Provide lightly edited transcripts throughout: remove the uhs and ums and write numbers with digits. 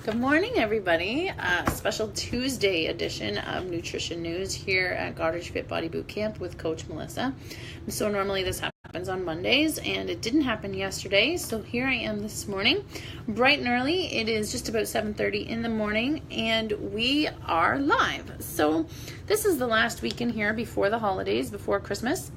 Good morning, everybody. Special Tuesday edition of Nutrition News here at Goddard's Fit Body Boot Camp with Coach Melissa. So normally this happens on Mondays, and it didn't happen yesterday. So here I am this morning, bright and early. It is just about 7:30 in the morning, and we are live. So this is the last weekend here before the holidays, before Christmas,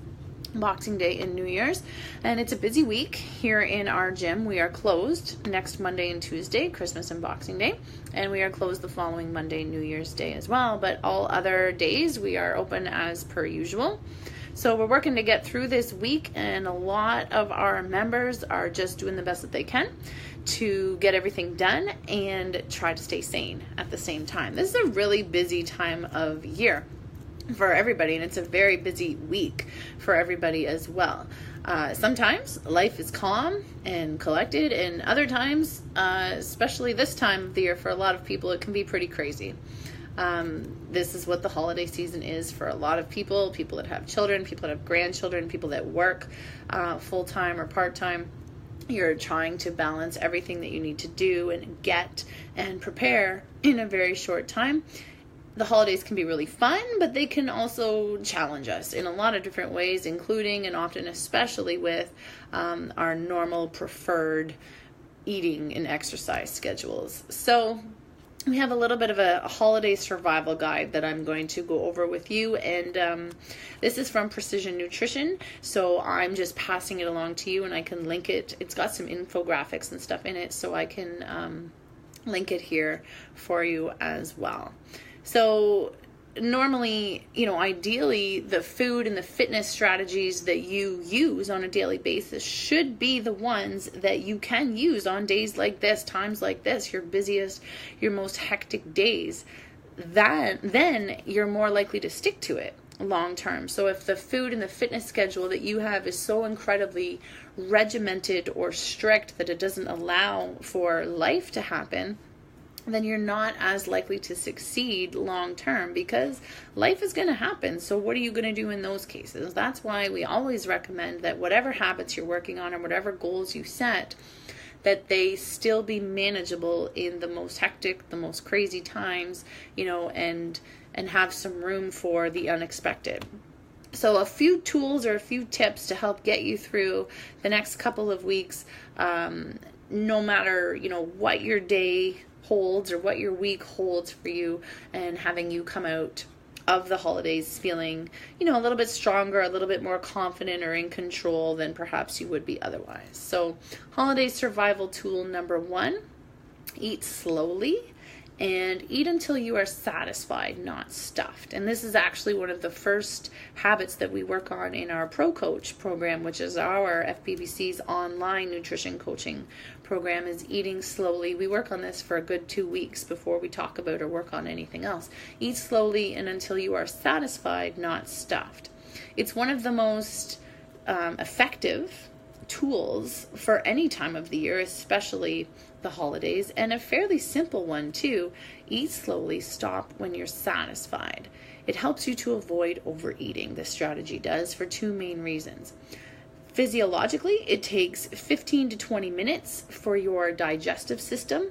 Boxing Day and New Year's, and it's a busy week here in our gym. We are closed next Monday and Tuesday, Christmas and Boxing Day, and we are closed the following Monday, New Year's Day as well, but all other days we are open as per usual. So we're working to get through this week, and a lot of our members are just doing the best that they can to get everything done and try to stay sane at the same time. This is a really busy time of year for everybody, and it's a very busy week for everybody as well. Sometimes life is calm and collected, and other times, especially this time of the year for a lot of people, it can be pretty crazy. This is what the holiday season is for a lot of people that have children, people that have grandchildren, people that work full-time or part-time. You're trying to balance everything that you need to do and get and prepare in a very short time. The holidays can be really fun, but they can also challenge us in a lot of different ways, including and often especially with our normal preferred eating and exercise schedules. So we have a little bit of a holiday survival guide that I'm going to go over with you, and this is from Precision Nutrition, so I'm just passing it along to you, and I can link it. It's got some infographics and stuff in it, so I can link it here for you as well. So normally, ideally, the food and the fitness strategies that you use on a daily basis should be the ones that you can use on days like this, times like this, your busiest, your most hectic days. Then you're more likely to stick to it long term. So if the food and the fitness schedule that you have is so incredibly regimented or strict that it doesn't allow for life to happen, then you're not as likely to succeed long term, because life is going to happen. So what are you going to do in those cases? That's why we always recommend that whatever habits you're working on or whatever goals you set, that they still be manageable in the most hectic, the most crazy times, and have some room for the unexpected. So a few tools or a few tips to help get you through the next couple of weeks, no matter, what your day holds or what your week holds for you, and having you come out of the holidays feeling, a little bit stronger, a little bit more confident or in control than perhaps you would be otherwise. So holiday survival tool number 1, eat slowly and eat until you are satisfied, not stuffed. And this is actually one of the first habits that we work on in our Pro Coach program, which is our FBBC's online nutrition coaching program, is eating slowly. We work on this for a good 2 weeks before we talk about or work on anything else. Eat slowly and until you are satisfied, not stuffed. It's one of the most effective tools for any time of the year, especially the holidays, and a fairly simple one too. Eat slowly, stop when you're satisfied. It helps you to avoid overeating. This strategy does, for 2 main reasons. Physiologically, it takes 15 to 20 minutes for your digestive system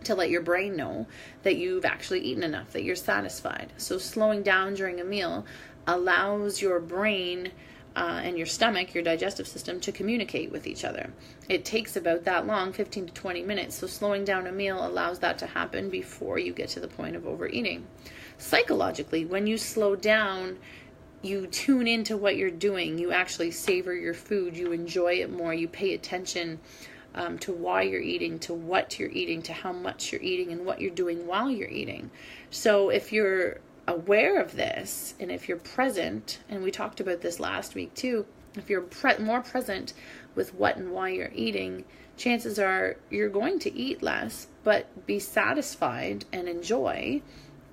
to let your brain know that you've actually eaten enough, that you're satisfied. So slowing down during a meal allows your brain and your stomach, your digestive system, to communicate with each other. It takes about that long, 15 to 20 minutes. So slowing down a meal allows that to happen before you get to the point of overeating. Psychologically, when you slow down, you tune into what you're doing. You actually savor your food. You enjoy it more. You pay attention to why you're eating, to what you're eating, to how much you're eating, and what you're doing while you're eating. So if you're aware of this, and if you're present, and we talked about this last week too, if you're more present with what and why you're eating, chances are you're going to eat less, but be satisfied and enjoy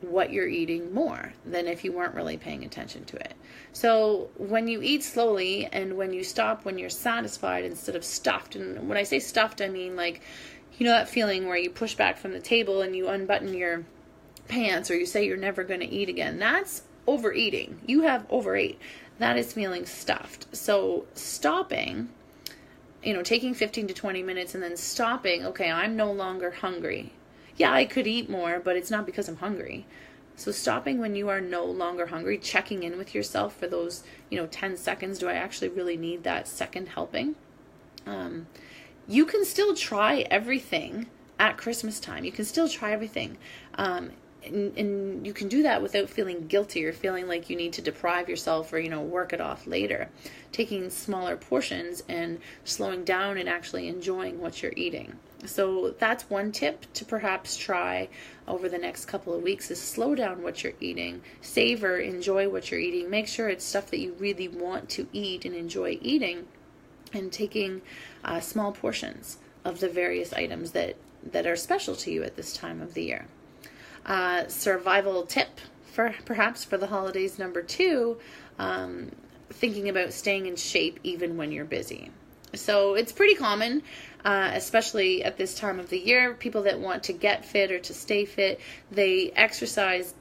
what you're eating more than if you weren't really paying attention to it. So when you eat slowly and when you stop when you're satisfied instead of stuffed, and when I say stuffed, I mean like, that feeling where you push back from the table and you unbutton your pants, or you say you're never going to eat again. That's overeating. You have overate. That is feeling stuffed. So stopping, taking 15 to 20 minutes and then stopping, okay, I'm no longer hungry. yeah, I could eat more, but it's not because I'm hungry. So stopping when you are no longer hungry, checking in with yourself for those, 10 seconds. Do I actually really need that second helping? You can still try everything at Christmas time. You can still try everything. And you can do that without feeling guilty or feeling like you need to deprive yourself or, work it off later. Taking smaller portions and slowing down and actually enjoying what you're eating. So that's one tip to perhaps try over the next couple of weeks, is slow down what you're eating, savor, enjoy what you're eating, make sure it's stuff that you really want to eat and enjoy eating, and taking small portions of the various items that are special to you at this time of the year. Survival tip for perhaps for the holidays, number 2, thinking about staying in shape even when you're busy. So it's pretty common, especially at this time of the year, people that want to get fit or to stay fit, they exercise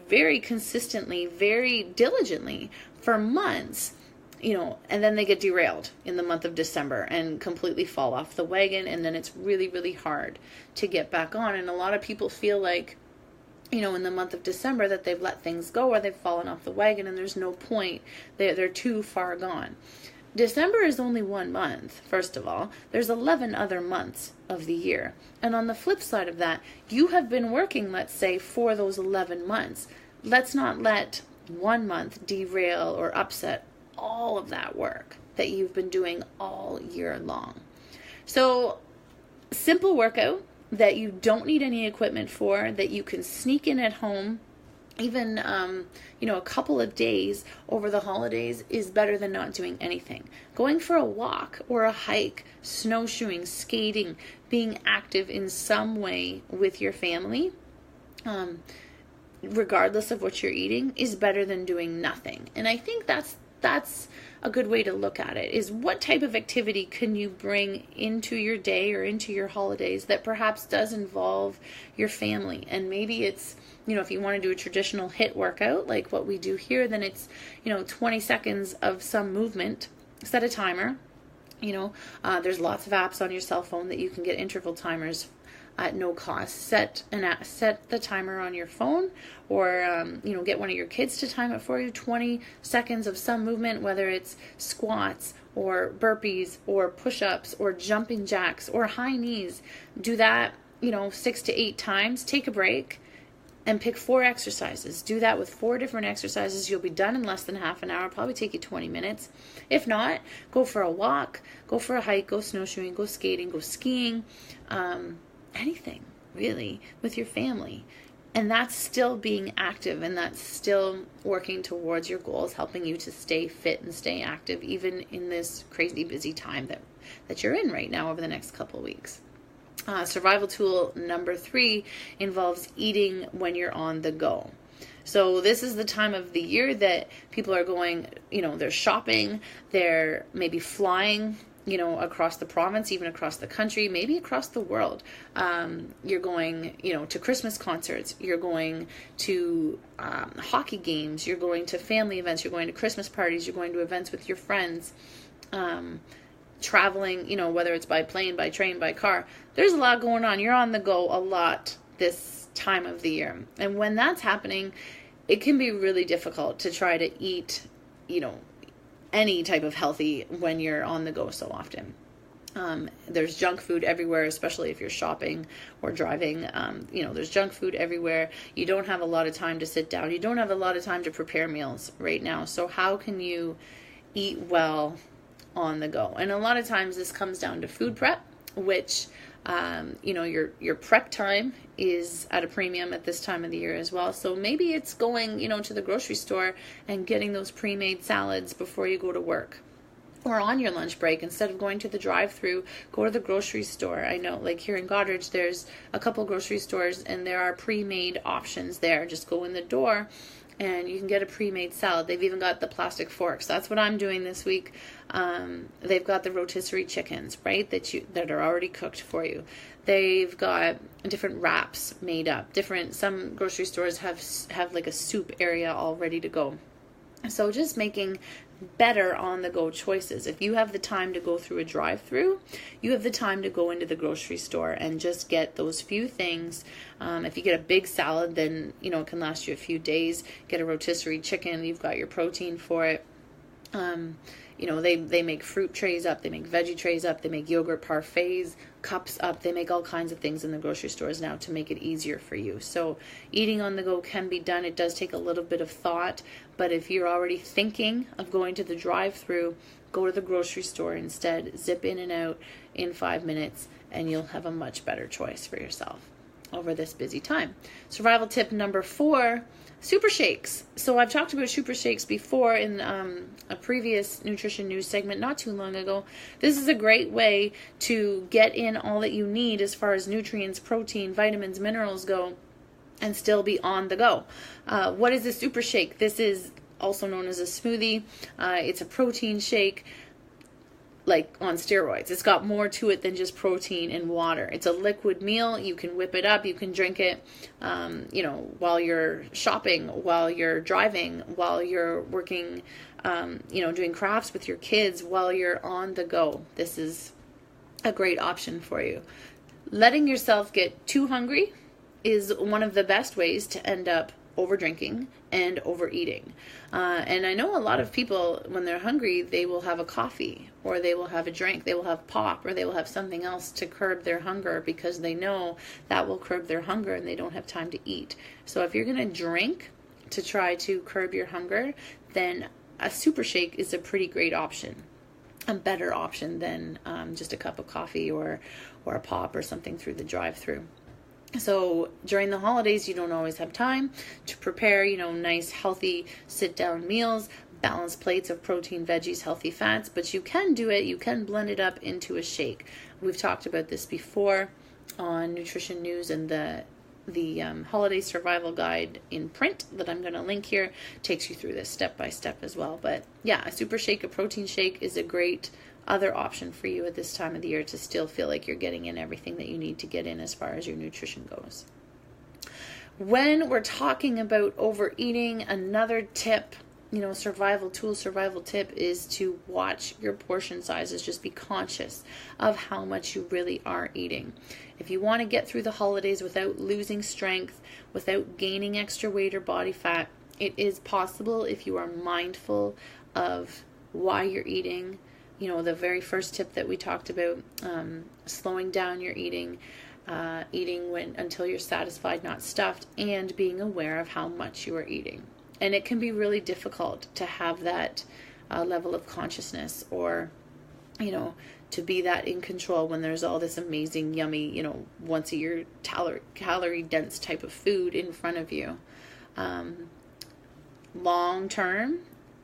very consistently, very diligently for months, and then they get derailed in the month of December and completely fall off the wagon. And then it's really, really hard to get back on. And a lot of people feel like, in the month of December that they've let things go or they've fallen off the wagon and there's no point. They're too far gone. December is only 1 month, first of all. There's 11 other months of the year. And on the flip side of that, you have been working, let's say, for those 11 months. Let's not let 1 month derail or upset all of that work that you've been doing all year long. So, simple workout that you don't need any equipment for, that you can sneak in at home, even, a couple of days over the holidays is better than not doing anything. Going for a walk or a hike, snowshoeing, skating, being active in some way with your family, regardless of what you're eating, is better than doing nothing. And I think that's a good way to look at it, is what type of activity can you bring into your day or into your holidays that perhaps does involve your family. And maybe it's, if you want to do a traditional HIIT workout like what we do here, then it's, 20 seconds of some movement. Set a timer. There's lots of apps on your cell phone that you can get interval timers at no cost. Set the timer on your phone, or get one of your kids to time it for you. 20 seconds of some movement, whether it's squats or burpees or push-ups or jumping jacks or high knees. Do that 6 to 8 times. Take a break and pick 4 exercises. Do that with 4 different exercises. You'll be done in less than half an hour. Probably take you 20 minutes. If not, go for a walk, go for a hike, go snowshoeing, go skating, go skiing, anything really with your family. And that's still being active, and that's still working towards your goals, helping you to stay fit and stay active even in this crazy busy time that you're in right now over the next couple of weeks. Survival tool number 3 involves eating when you're on the go. So this is the time of the year that people are going, they're shopping, they're maybe flying, across the province, even across the country, maybe across the world. You're going, to Christmas concerts, you're going to hockey games, you're going to family events, you're going to Christmas parties, you're going to events with your friends, traveling, whether it's by plane, by train, by car. There's a lot going on. You're on the go a lot this time of the year. And when that's happening, it can be really difficult to try to eat, any type of healthy when you're on the go so often. There's junk food everywhere, especially if you're shopping or driving. There's junk food everywhere. You don't have a lot of time to sit down. You don't have a lot of time to prepare meals right now. So how can you eat well on the go? And a lot of times this comes down to food prep, which your prep time is at a premium at this time of the year as well. So maybe it's going, to the grocery store and getting those pre-made salads before you go to work, or on your lunch break. Instead of going to the drive-through, go to the grocery store. I know, like here in Goderich, there's a couple grocery stores and there are pre-made options there. Just go in the door and you can get a pre-made salad. They've even got the plastic forks. That's what I'm doing this week. They've got the rotisserie chickens, right, that are already cooked for you. They've got different wraps made up. Some grocery stores have like a soup area all ready to go. So just making better on the go choices. If you have the time to go through a drive-through, you have the time to go into the grocery store and just get those few things. If you get a big salad, then it can last you a few days. Get a rotisserie chicken, you've got your protein for it. They make fruit trays up, they make veggie trays up, they make yogurt parfaits, cups up. They make all kinds of things in the grocery stores now to make it easier for you. So eating on the go can be done. It does take a little bit of thought, but if you're already thinking of going to the drive-through, go to the grocery store instead. Zip in and out in 5 minutes, and you'll have a much better choice for yourself over this busy time. Survival tip number 4, super shakes. So I've talked about super shakes before in a previous nutrition news segment not too long ago. This is a great way to get in all that you need as far as nutrients, protein, vitamins, minerals go, and still be on the go. What is a super shake? This is also known as a smoothie. It's a protein shake, like on steroids. It's got more to it than just protein and water. It's a liquid meal. You can whip it up. You can drink it, while you're shopping, while you're driving, while you're working, doing crafts with your kids, while you're on the go. This is a great option for you. Letting yourself get too hungry is one of the best ways to end up over drinking and overeating. And I know a lot of people, when they're hungry, they will have a coffee, or they will have a drink, they will have pop, or they will have something else to curb their hunger, because they know that will curb their hunger and they don't have time to eat. So if you're going to drink to try to curb your hunger, then a super shake is a pretty great option. A better option than just a cup of coffee or a pop or something through the drive-through. So during the holidays, you don't always have time to prepare, nice, healthy sit-down meals, balanced plates of protein, veggies, healthy fats, but you can do it. You can blend it up into a shake. We've talked about this before on Nutrition News, and the Holiday Survival Guide in print that I'm going to link here takes you through this step by step as well. But yeah, a super shake, a protein shake is a great other option for you at this time of the year to still feel like you're getting in everything that you need to get in as far as your nutrition goes. When we're talking about overeating, another tip, survival tip is to watch your portion sizes. Just be conscious of how much you really are eating. If you want to get through the holidays without losing strength, without gaining extra weight or body fat, it is possible if you are mindful of why you're eating. The very first tip that we talked about, slowing down your eating, eating until you're satisfied, not stuffed, and being aware of how much you are eating. And it can be really difficult to have that level of consciousness, or, to be that in control when there's all this amazing, yummy, once a year calorie dense type of food in front of you. Long term,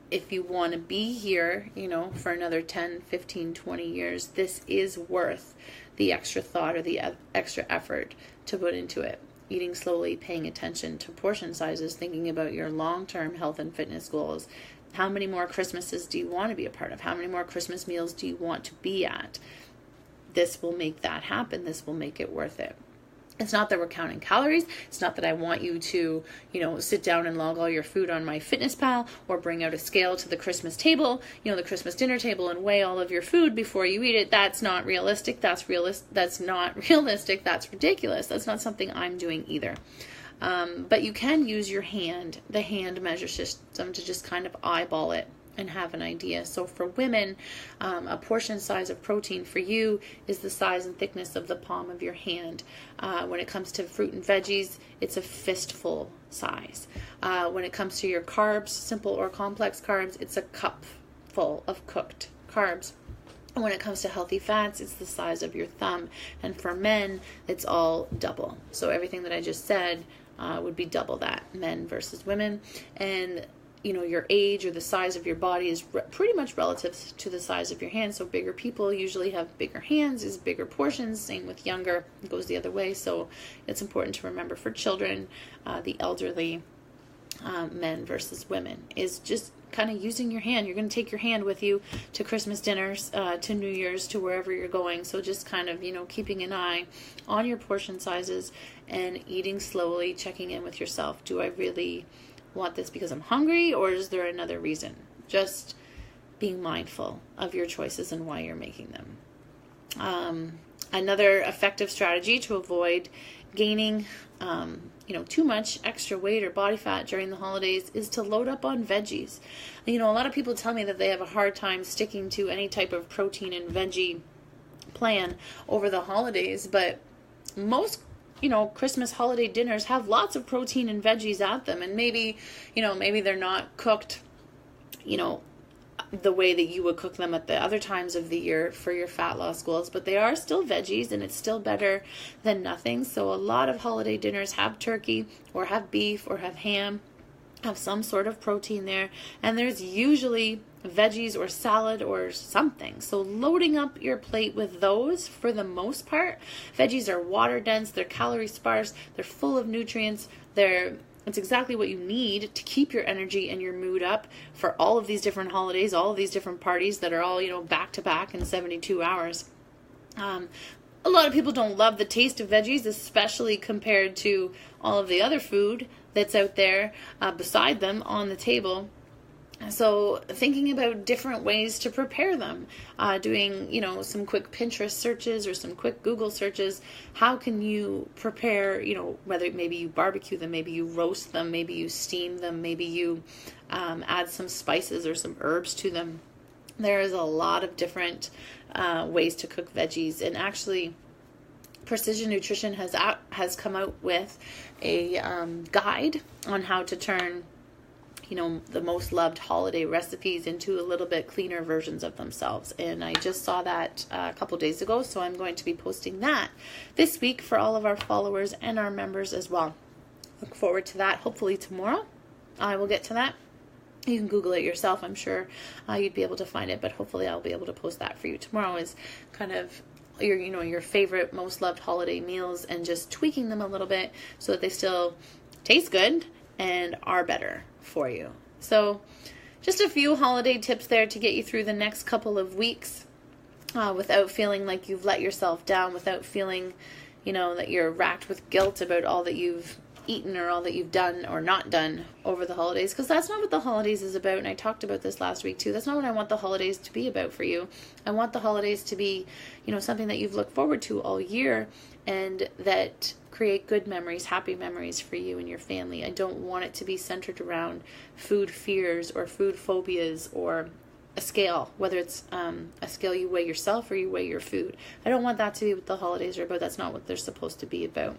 if you want to be here, for another 10, 15, 20 years, this is worth the extra thought or the extra effort to put into it. Eating slowly, paying attention to portion sizes, thinking about your long-term health and fitness goals. How many more Christmases do you want to be a part of? How many more Christmas meals do you want to be at? This will make that happen. This will make it worth it. It's not that we're counting calories. It's not that I want you to, sit down and log all your food on MyFitnessPal, or bring out a scale to the Christmas table, the Christmas dinner table, and weigh all of your food before you eat it. That's not realistic. That's not realistic. That's ridiculous. That's not something I'm doing either. But you can use your hand, the hand measure system, to just kind of eyeball it and have an idea. So for women, a portion size of protein for you is the size and thickness of the palm of your hand. When it comes to fruit and veggies, it's a fistful size. When it comes to your carbs, simple or complex carbs, it's a cupful of cooked carbs. When it comes to healthy fats, it's the size of your thumb. And for men, it's all double. So everything that I just said would be double that, men versus women. And your age or the size of your body is pretty much relative to the size of your hands. So bigger people usually have bigger hands, is bigger portions. Same with younger, it goes the other way. So it's important to remember for children, the elderly, men versus women, is just kind of using your hand. You're going to take your hand with you to Christmas dinners, to New Year's, to wherever you're going. So just kind of, keeping an eye on your portion sizes and eating slowly, checking in with yourself. Do I really want this because I'm hungry, or is there another reason? Just being mindful of your choices and why you're making them. Another effective strategy to avoid gaining too much extra weight or body fat during the holidays is to load up on veggies. A lot of people tell me that they have a hard time sticking to any type of protein and veggie plan over the holidays, but most Christmas holiday dinners have lots of protein and veggies at them, and maybe they're not cooked the way that you would cook them at the other times of the year for your fat loss goals, but they are still veggies, and it's still better than nothing. So a lot of holiday dinners have turkey or have beef or have ham, have some sort of protein there, and there's usually veggies or salad or something. So loading up your plate with those, for the most part. Veggies are water dense, they're calorie sparse, they're full of nutrients, it's exactly what you need to keep your energy and your mood up for all of these different holidays, all of these different parties that are all, back to back in 72 hours. A lot of people don't love the taste of veggies, especially compared to all of the other food that's out there beside them on the table. So thinking about different ways to prepare them, doing, some quick Pinterest searches or some quick Google searches. How can you prepare, whether maybe you barbecue them, maybe you roast them, maybe you steam them, maybe you add some spices or some herbs to them. There is a lot of different ways to cook veggies, and actually Precision Nutrition has come out with a guide on how to turn the most loved holiday recipes into a little bit cleaner versions of themselves. And I just saw that a couple days ago, so I'm going to be posting that this week for all of our followers and our members as well. Look forward to that. Hopefully tomorrow I will get to that. You can Google it yourself. I'm sure you'd be able to find it, but hopefully I'll be able to post that for you. Tomorrow is kind of your favorite, most loved holiday meals, and just tweaking them a little bit so that they still taste good and are better for you. So just a few holiday tips there to get you through the next couple of weeks without feeling like you've let yourself down, without feeling that you're racked with guilt about all that you've eaten or all that you've done or not done over the holidays, because that's not what the holidays is about. And I talked about this last week too. That's not what I want the holidays to be about for you. I want the holidays to be something that you've looked forward to all year, and that create good memories, happy memories for you and your family. I don't want it to be centered around food fears or food phobias or a scale, whether it's a scale you weigh yourself or you weigh your food. I don't want that to be what the holidays are about. That's not what they're supposed to be about.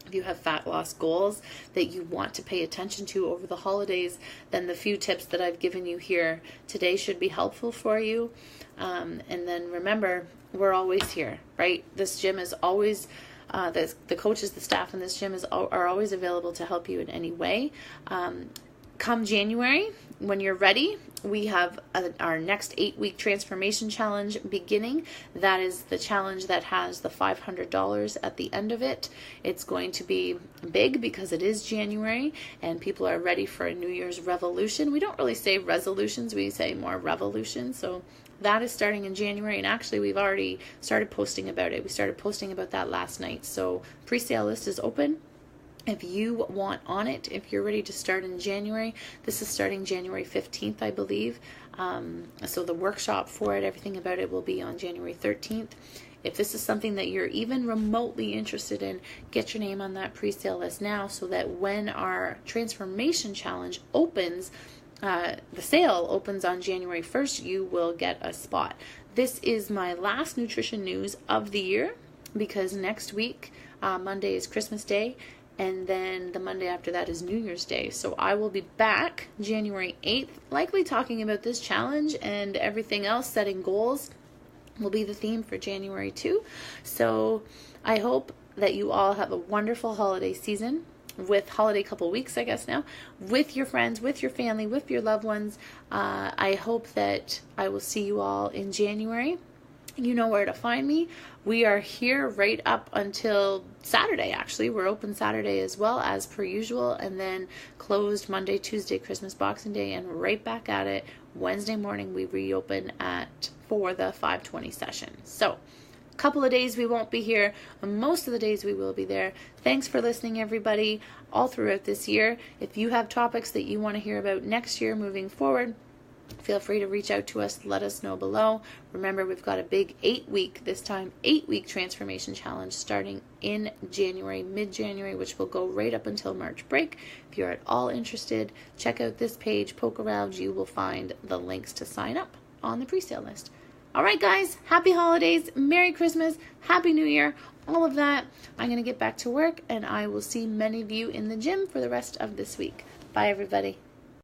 If you have fat loss goals that you want to pay attention to over the holidays, then the few tips that I've given you here today should be helpful for you. And then remember, we're always here, right? This gym is always, the coaches, the staff in this gym are always available to help you in any way. Come January, when you're ready, we have our next 8-week transformation challenge beginning. That is the challenge that has the $500 at the end of it. It's going to be big because it is January and people are ready for a New Year's revolution. We don't really say resolutions, we say more revolution. So that is starting in January, and actually we've already started posting about it. We started posting about that last night. So pre-sale list is open. If you want on it, if you're ready to start in January, this is starting January 15th, I believe. So the workshop for it, everything about it will be on January 13th. If this is something that you're even remotely interested in, get your name on that pre-sale list now so that when our transformation challenge opens, the sale opens on January 1st, you will get a spot. This is my last nutrition news of the year because next week, Monday is Christmas Day. And then the Monday after that is New Year's Day. So I will be back January 8th, likely talking about this challenge and everything else. Setting goals will be the theme for January too. So I hope that you all have a wonderful holiday season, with holiday couple weeks, I guess now, with your friends, with your family, with your loved ones. I hope that I will see you all in January. You know where to find me. We are here right up until Saturday, actually. We're open Saturday as well, as per usual, and then closed Monday, Tuesday, Christmas, Boxing Day, and right back at it. Wednesday morning, we reopen for the 5:20 session. So A couple of days we won't be here. Most of the days we will be there. Thanks for listening, everybody, all throughout this year. If you have topics that you want to hear about next year moving forward, feel free to reach out to us. Let us know below. Remember, we've got a big 8-week transformation challenge starting in January, mid-January, which will go right up until March break. If you're at all interested, check out this page, poke around. You will find the links to sign up on the pre-sale list. All right, guys, happy holidays, Merry Christmas, Happy New Year, all of that. I'm going to get back to work, and I will see many of you in the gym for the rest of this week. Bye, everybody.